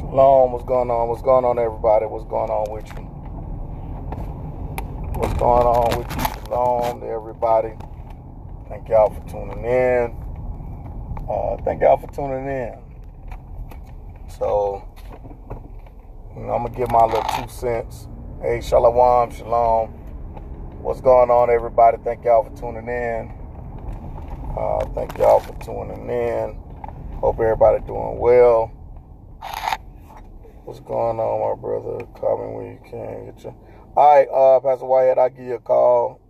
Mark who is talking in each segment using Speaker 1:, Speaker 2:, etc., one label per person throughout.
Speaker 1: Shalom, what's going on? What's going on, everybody? What's going on with you? What's going on with you? Shalom to everybody. Thank y'all for tuning in. So, I'm going to give my little 2 cents. Hey, shalom, shalom. What's going on, everybody? Thank y'all for tuning in. Hope everybody doing well. What's going on, my brother? Call me when you can. Get you. All right, Pastor Whitehead, I'll give you a call.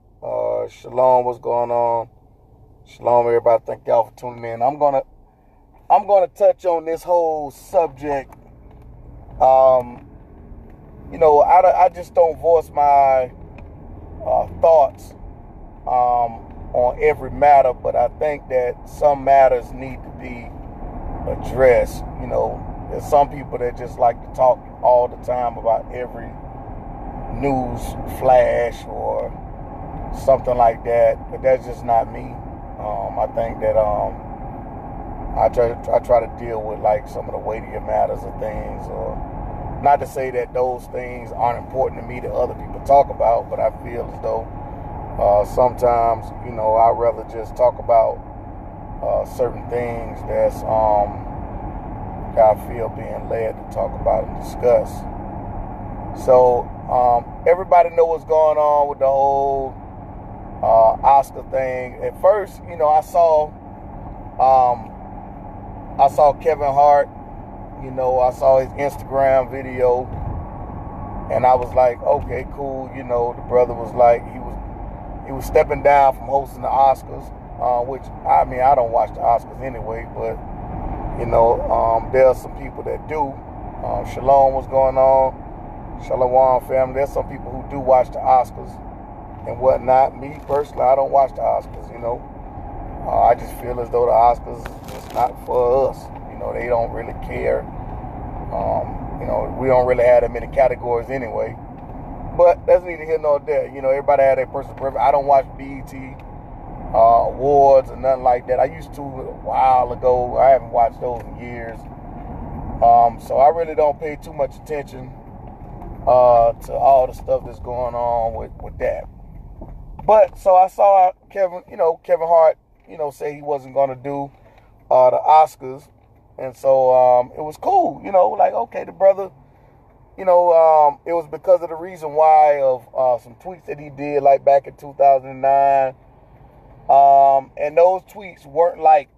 Speaker 1: Shalom, what's going on? Shalom, everybody. Thank y'all for tuning in. I'm gonna touch on this whole subject. I just don't voice my thoughts on every matter, but I think that some matters need to be addressed. There's some people that just like to talk all the time about every news flash or something like that, but that's just not me. I think that I try to deal with like some of the weightier matters of things, or not to say that those things aren't important to me that other people talk about, but I feel as though sometimes I'd rather just talk about certain things that's I feel being led to talk about and discuss. So everybody know what's going on with the whole Oscar thing. At first, I saw Kevin Hart. I saw his Instagram video, and I was like, okay, cool. The brother was like, he was stepping down from hosting the Oscars, which I don't watch the Oscars anyway, but there are some people that do. Shalom, what's going on? Shalom, family. There's some people who do watch the Oscars and whatnot. Me, personally, I don't watch the Oscars, I just feel as though the Oscars is not for us. They don't really care. We don't really have that many categories anyway. But that's neither here nor there. Everybody had their personal preference. I don't watch BET awards or nothing like that. I used to a while ago. I haven't watched those in years. So I really don't pay too much attention to all the stuff that's going on with that. But so I saw Kevin Hart, say he wasn't going to do the Oscars. And so it was cool, like, okay, the brother, it was because of the reason why of some tweets that he did like back in 2009. And those tweets weren't like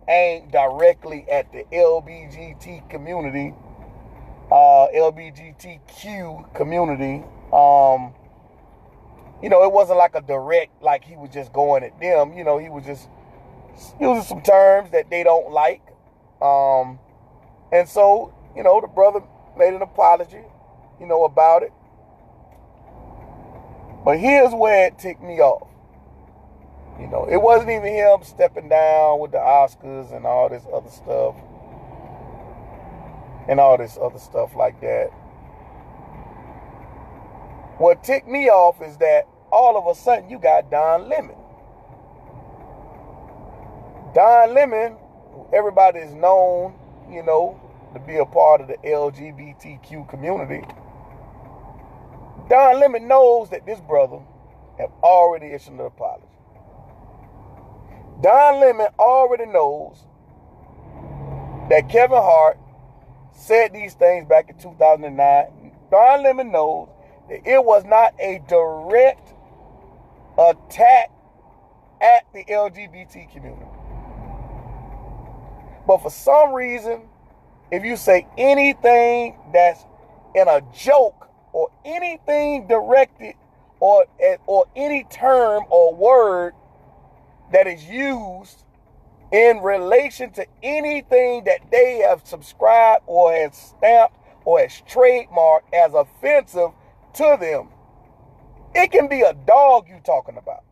Speaker 1: aimed directly at the LBGT community, LBGTQ community. It wasn't like a direct, like he was just going at them. He was just using some terms that they don't like. And so, the brother made an apology, about it. But here's where it ticked me off. It wasn't even him stepping down with the Oscars and all this other stuff like that. What ticked me off is that all of a sudden you got Don Lemon. Don Lemon, everybody is known, to be a part of the LGBTQ community. Don Lemon knows that this brother have already issued an apology. Don Lemon already knows that Kevin Hart said these things back in 2009. Don Lemon knows that it was not a direct attack at the LGBT community. But for some reason, if you say anything that's in a joke or anything directed or any term or word that is used in relation to anything that they have subscribed or has stamped or has trademarked as offensive to them, it can be a dog you talking about.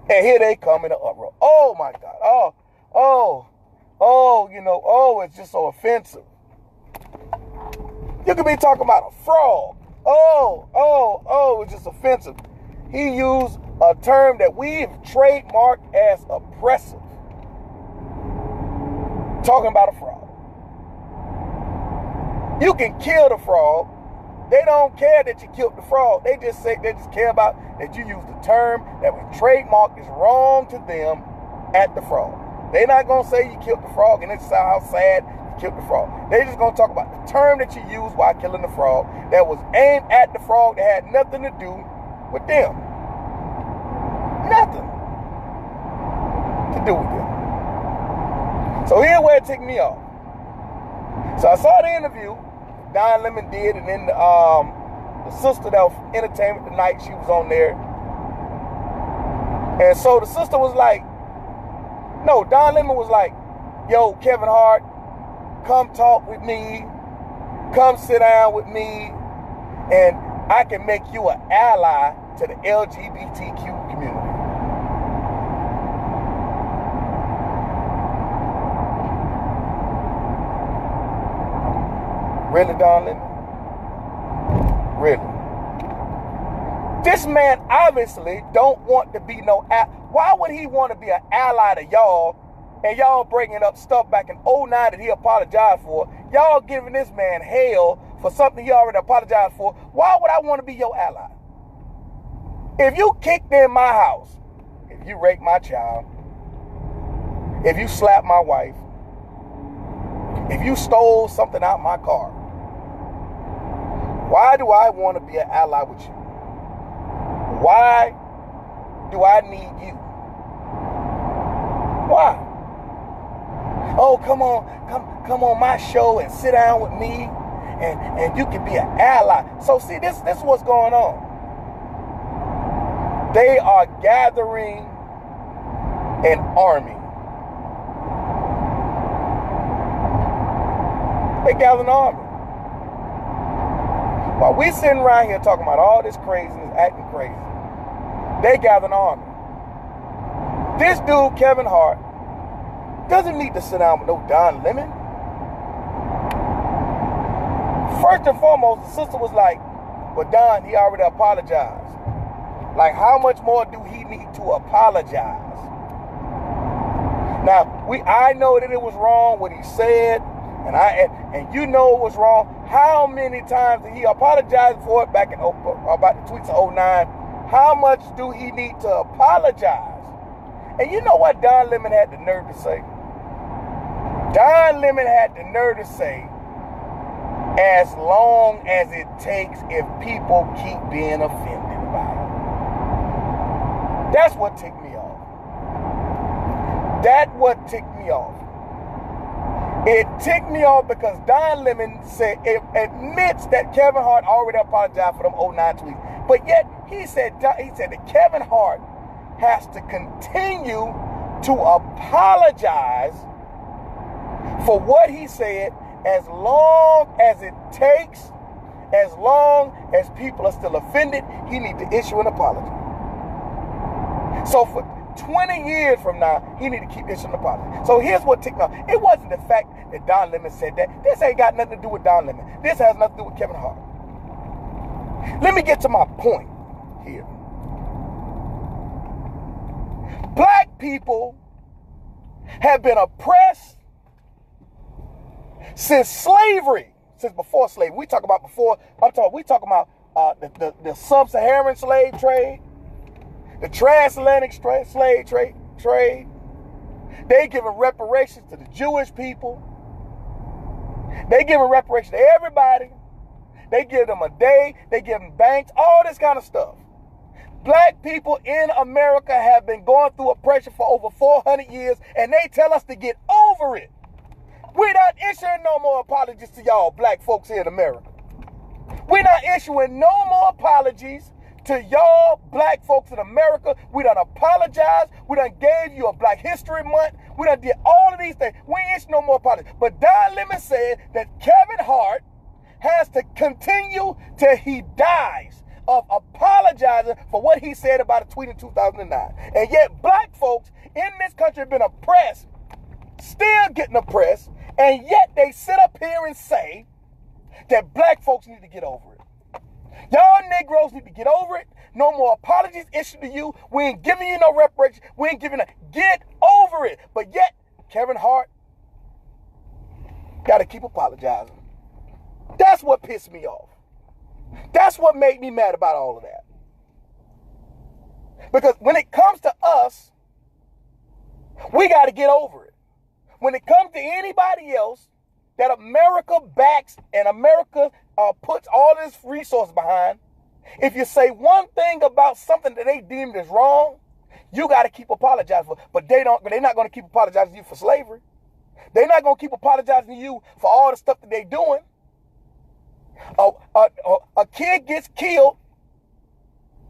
Speaker 1: And here they come in an uproar. Oh my God. It's just so offensive. You could be talking about a frog. It's just offensive. He used a term that we've trademarked as oppressive. Talking about a frog. You can kill the frog. They don't care that you killed the frog. They just care about that you use the term that was trademarked is wrong to them at the frog. They're not going to say you killed the frog and it's how sad you killed the frog. They're just going to talk about the term that you used while killing the frog that was aimed at the frog that had nothing to do with them. Nothing to do with them. So here's where it ticked me off. So I saw the interview Don Lemon did, and then the sister that was Entertainment Tonight, she was on there. And so the sister was like, no, Don Lemon was like, yo, Kevin Hart, come talk with me, come sit down with me, and I can make you an ally to the LGBTQ community. Really, Don Lemon? Really? This man obviously don't want to be no ally. Why would he want to be an ally to y'all and y'all bringing up stuff back in '09 that he apologized for? Y'all giving this man hell for something he already apologized for. Why would I want to be your ally? If you kicked in my house, if you raped my child, if you slapped my wife, if you stole something out my car, why do I want to be an ally with you? Why do I need you? Why? Oh, come on my show and sit down with me and you can be an ally. So see, this is what's going on. They are gathering an army. They gather an army. While we sitting around here talking about all this craziness, acting crazy, they gather an army. This dude, Kevin Hart, doesn't need to sit down with no Don Lemon. First and foremost, the sister was like, well, Don, he already apologized. Like, how much more do he need to apologize? Now, I know that it was wrong what he said, and you know it was wrong. How many times did he apologize for it back in about the tweets of '09? How much do he need to apologize? And you know what Don Lemon had the nerve to say? Don Lemon had the nerve to say, as long as it takes if people keep being offended by it. That's what ticked me off. That's what ticked me off. It ticked me off because Don Lemon admits that Kevin Hart already apologized for them '09 tweets. But yet he said that Kevin Hart has to continue to apologize for what he said as long as it takes, as long as people are still offended, he needs to issue an apology. So for 20 years from now, he need to keep issuing an apology. So here's what ticked me off. It wasn't the fact that Don Lemon said that. This ain't got nothing to do with Don Lemon. This has nothing to do with Kevin Hart. Let me get to my point here. Black people have been oppressed since slavery, since before slavery. We talk about the sub-Saharan slave trade, the transatlantic slave trade. They giving reparations to the Jewish people. They giving reparations to everybody. They give them a day. They give them banks, all this kind of stuff. Black people in America have been going through oppression for over 400 years, and they tell us to get over it. We're not issuing no more apologies to y'all black folks here in America. We're not issuing no more apologies to y'all black folks in America. We done apologized. We done gave you a Black History Month. We done did all of these things. We ain't issue no more apologies. But Don Lemon said that Kevin Hart has to continue till he dies of apologizing for what he said about a tweet in 2009. And yet black folks in this country have been oppressed, still getting oppressed, and yet they sit up here and say that black folks need to get over it. Y'all Negroes need to get over it. No more apologies issued to you. We ain't giving you no reparations. We ain't giving get over it. But yet, Kevin Hart got to keep apologizing. That's what pissed me off. That's what made me mad about all of that. Because when it comes to us, we got to get over it. When it comes to anybody else that America backs and America puts all this resource behind, if you say one thing about something that they deemed as wrong, you got to keep apologizing for. But they're not going to keep apologizing to you for slavery. They're not going to keep apologizing to you for all the stuff that they're doing. A kid gets killed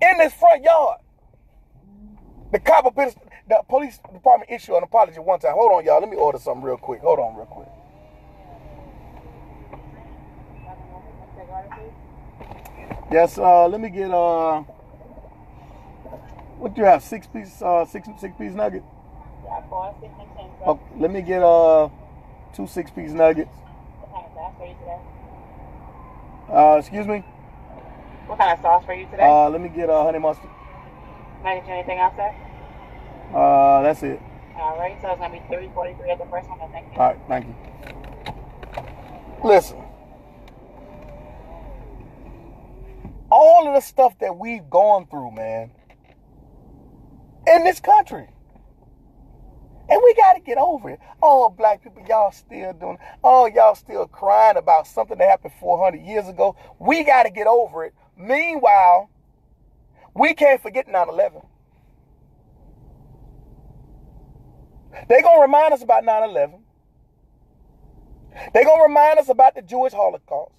Speaker 1: in this front yard. The police department issued an apology one time. Hold on, y'all. Let me order something real quick. Hold on real quick. Yes, let me get what do you have? Six piece nugget?
Speaker 2: Yeah, 4, 6, and 10.
Speaker 1: Okay, let me get 2 6-piece nuggets.
Speaker 2: What kind of sauce for you today?
Speaker 1: Excuse me?
Speaker 2: What kind of sauce for you today?
Speaker 1: Let me get honey mustard.
Speaker 2: Can I get you anything else, sir?
Speaker 1: That's it.
Speaker 2: All right, so it's going to be $3.43 at the first one. Thank you.
Speaker 1: All right, thank you. Listen. All of the stuff that we've gone through, man, in this country. And we got to get over it. Oh, black people, y'all still doing it. Oh, y'all still crying about something that happened 400 years ago. We got to get over it. Meanwhile, we can't forget 9/11. They're going to remind us about 9/11. They're going to remind us about the Jewish Holocaust.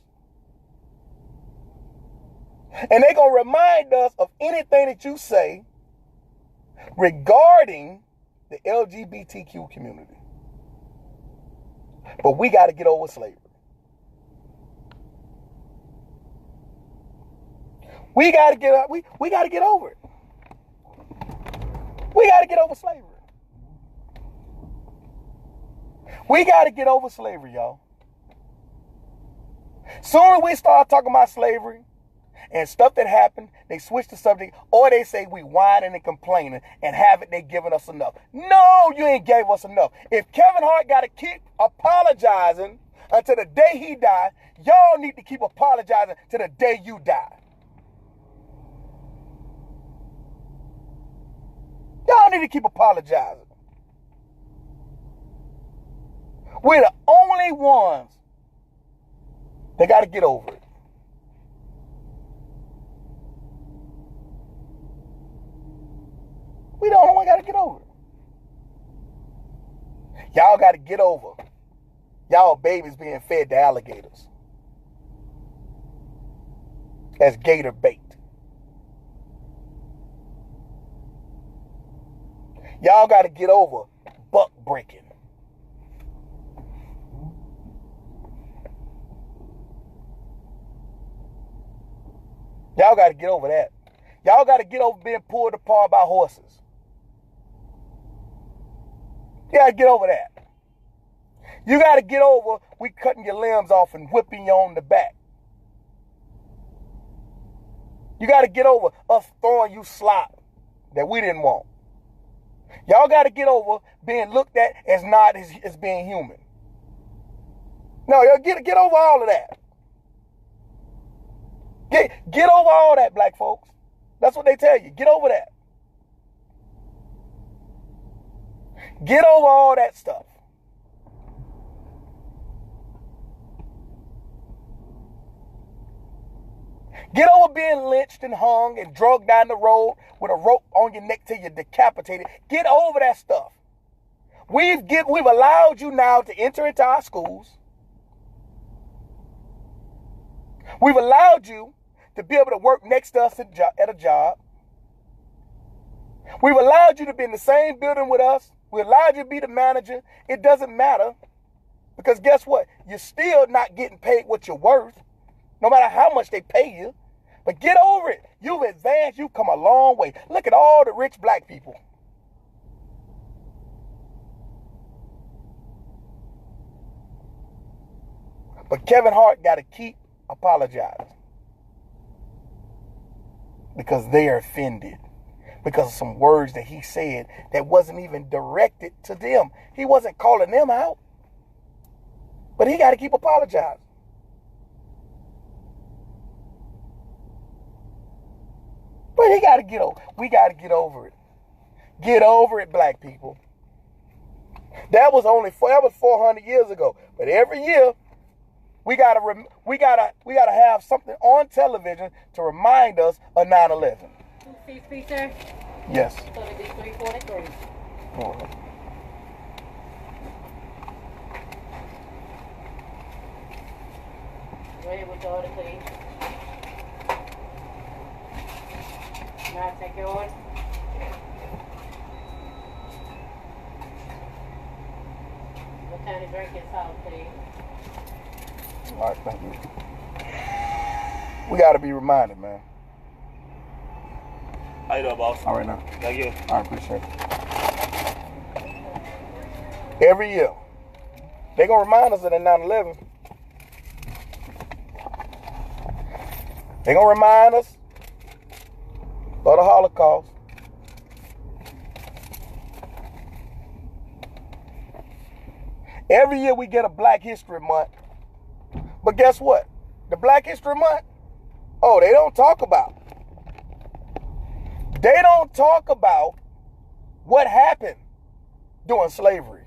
Speaker 1: And they're going to remind us of anything that you say regarding the LGBTQ community. But we got to get over slavery. We got to get we got to get over it. We got to get over slavery. We got to get over slavery, y'all. Soon as we start talking about slavery and stuff that happened, they switch the subject, or they say we whining and complaining and haven't they given us enough. No, you ain't gave us enough. If Kevin Hart got to keep apologizing until the day he died, y'all need to keep apologizing till the day you die. Y'all need to keep apologizing. We're the only ones that got to get over it. We the only one got to get over it. Y'all got to get over y'all babies being fed to alligators as gator bait. Y'all got to get over buck breaking. Y'all got to get over that. Y'all got to get over being pulled apart by horses. You got to get over that. You got to get over we cutting your limbs off and whipping you on the back. You got to get over us throwing you slop that we didn't want. Y'all got to get over being looked at as not as being human. No, y'all get over all of that. Get over all that, black folks. That's what they tell you. Get over that. Get over all that stuff. Get over being lynched and hung and dragged down the road with a rope on your neck till you're decapitated. Get over that stuff. We've allowed you now to enter into our schools. We've allowed you to be able to work next to us at a job. We've allowed you to be in the same building with us. We allowed you to be the manager. It doesn't matter. Because guess what? You're still not getting paid what you're worth, no matter how much they pay you. But get over it. You've advanced. You've come a long way. Look at all the rich black people. But Kevin Hart got to keep apologizing. Because they are offended. Because of some words that he said that wasn't even directed to them. He wasn't calling them out. But he got to keep apologizing. But we got to get over it. Get over it, black people. That was 400 years ago. But every year, we gotta have something on television to remind us of 9/11.
Speaker 2: CP, sir?
Speaker 1: Yes.
Speaker 2: So it'll be 343. Ready with the order, please. Now take your order. What kind of drink is salt, please?
Speaker 1: All right, thank you. We got to be reminded, man.
Speaker 3: How you doing, boss?
Speaker 1: All right, now.
Speaker 3: Thank you.
Speaker 1: I appreciate it. Every year, they're going to remind us of that 9/11. They're going to remind us of the Holocaust. Every year we get a Black History Month. But guess what? The Black History Month, they don't talk about. They don't talk about what happened during slavery.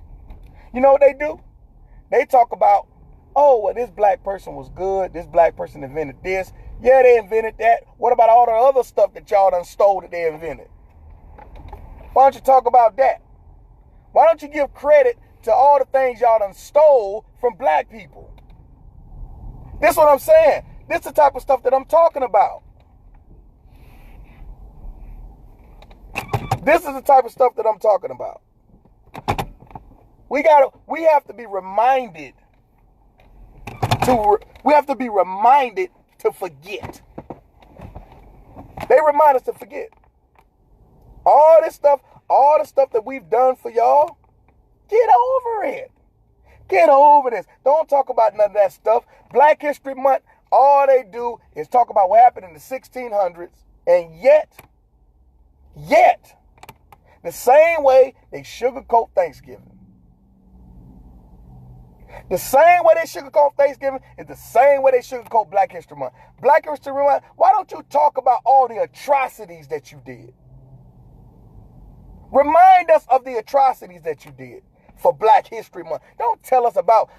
Speaker 1: You know what they do? They talk about, this black person was good. This black person invented this. Yeah, they invented that. What about all the other stuff that y'all done stole that they invented? Why don't you talk about that? Why don't you give credit to all the things y'all done stole from black people? This is what I'm saying. This is the type of stuff that I'm talking about. This is the type of stuff that I'm talking about. We have to be reminded to forget. They remind us to forget. All the stuff that we've done for y'all, get over it. Get over this. Don't talk about none of that stuff. Black History Month, all they do is talk about what happened in the 1600s. And yet, the same way they sugarcoat Thanksgiving. The same way they sugarcoat Thanksgiving is the same way they sugarcoat Black History Month. Black History Month, why don't you talk about all the atrocities that you did? Remind us of the atrocities that you did for Black History Month. Don't tell us about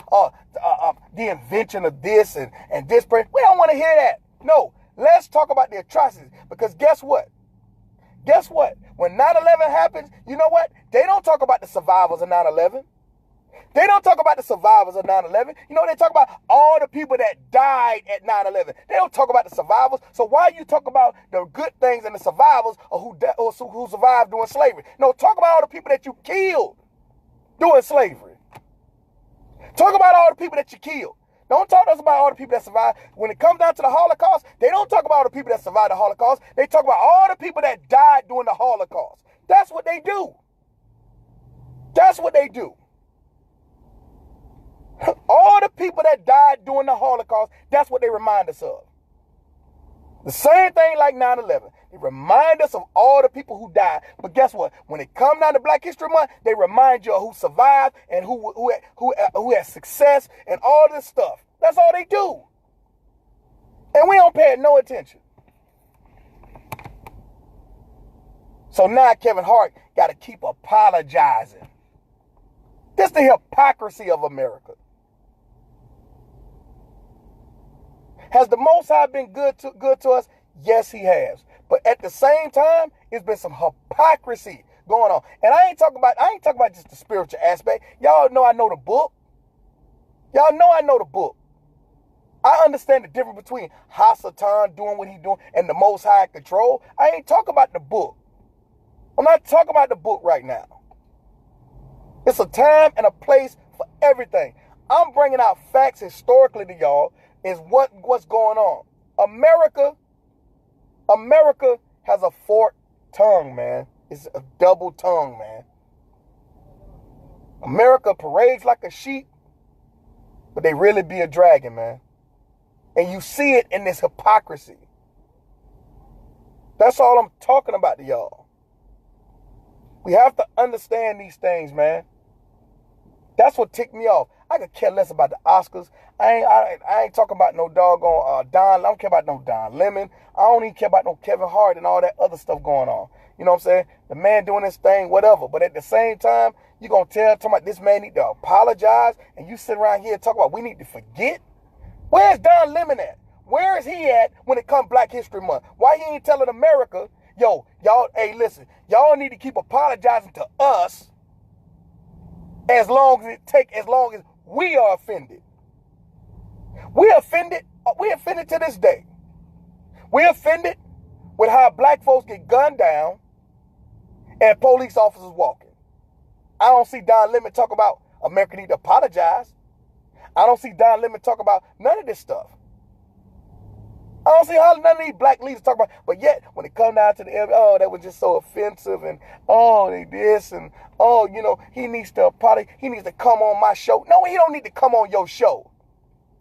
Speaker 1: the invention of this and this person. We don't want to hear that. No, let's talk about the atrocities. Because guess what? When 9/11 happens, you know what? They don't talk about the survivors of 9/11. They don't talk about the survivors of 9/11. You know, they talk about all the people that died at 9/11. They don't talk about the survivors. So why you talk about the good things and the survivors or who survived during slavery? No, talk about all the people that you killed during slavery. Talk about all the people that you killed. Don't talk to us about all the people that survived. When it comes down to the Holocaust, they don't talk about all the people that survived the Holocaust. They talk about all the people that died during the Holocaust. That's what they do. That's what they do. All the people that died during the Holocaust, that's what they remind us of. The same thing like 9/11. They remind us of all the people who died. But guess what? When it comes down to Black History Month, they remind you of who survived and who had success and all this stuff. That's all they do. And we don't pay it no attention. So now Kevin Hart got to keep apologizing. This is the hypocrisy of America. Has the Most High been good to us? Yes, he has. But at the same time, it's been some hypocrisy going on. And I ain't talking about just the spiritual aspect. Y'all know I know the book. Y'all know I know the book. I understand the difference between Hasatan doing what he's doing and the Most High control. I ain't talking about the book. I'm not talking about the book right now. It's a time and a place for everything. I'm bringing out facts historically to y'all is what's going on. America has a forked tongue, man. It's a double tongue, man. America parades like a sheep, but they really be a dragon, man. And you see it in this hypocrisy. That's all I'm talking about to y'all. We have to understand these things, man. That's what ticked me off. I could care less about the Oscars. I ain't talking about no doggone Don. I don't care about no Don Lemon. I don't even care about no Kevin Hart and all that other stuff going on. You know what I'm saying? The man doing his thing, whatever. But at the same time, you gonna talking about this man need to apologize, and you sit around here and talk about we need to forget? Where's Don Lemon at? Where is he at when it comes Black History Month? Why he ain't telling America, yo, y'all, hey, listen, y'all need to keep apologizing to us as long as we are offended. We offended to this day. We offended with how black folks get gunned down and police officers walking. I don't see Don Lemon talk about America need to apologize. I don't see Don Lemon talk about none of this stuff. I don't see how none of these black leaders talk about, but yet when it comes down to the oh, that was just so offensive, and oh, they this, and oh, you know, he needs to apologize. He needs to come on my show. No, he don't need to come on your show.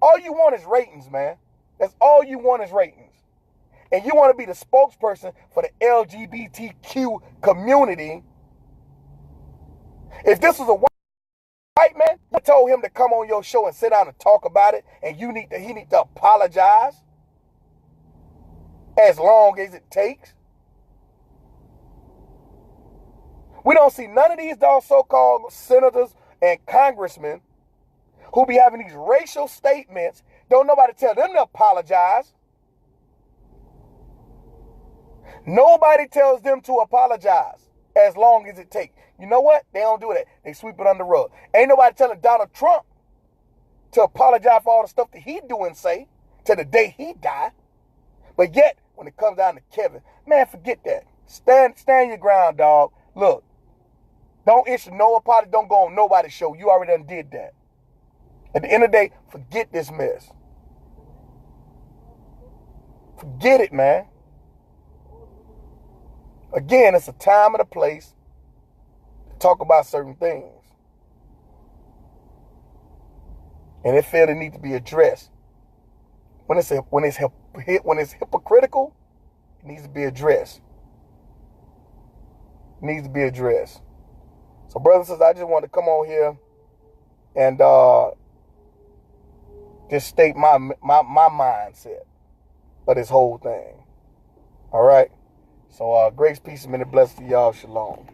Speaker 1: All you want is ratings, man. That's all you want is ratings. And you want to be the spokesperson for the LGBTQ community. If this was a white man, you told him to come on your show and sit down and talk about it, and he need to apologize as long as it takes. We don't see none of these so-called senators and congressmen who be having these racial statements. Don't nobody tell them to apologize. Nobody tells them to apologize as long as it takes. You know what? They don't do that. They sweep it under the rug. Ain't nobody telling Donald Trump to apologize for all the stuff that he do and say to the day he die. But yet, when it comes down to Kevin, man, forget that. Stand your ground, dog. Look, don't issue no apology. Don't go on nobody's show. You already done did that. At the end of the day, forget this mess. Forget it, man. Again, it's a time and a place to talk about certain things. And it feel it need to be addressed. When it's hypocritical, it needs to be addressed. It needs to be addressed. So, brothers and sisters, I just want to come on here and just state my mindset of this whole thing. All right? So, grace, peace, and many blessings to y'all. Shalom.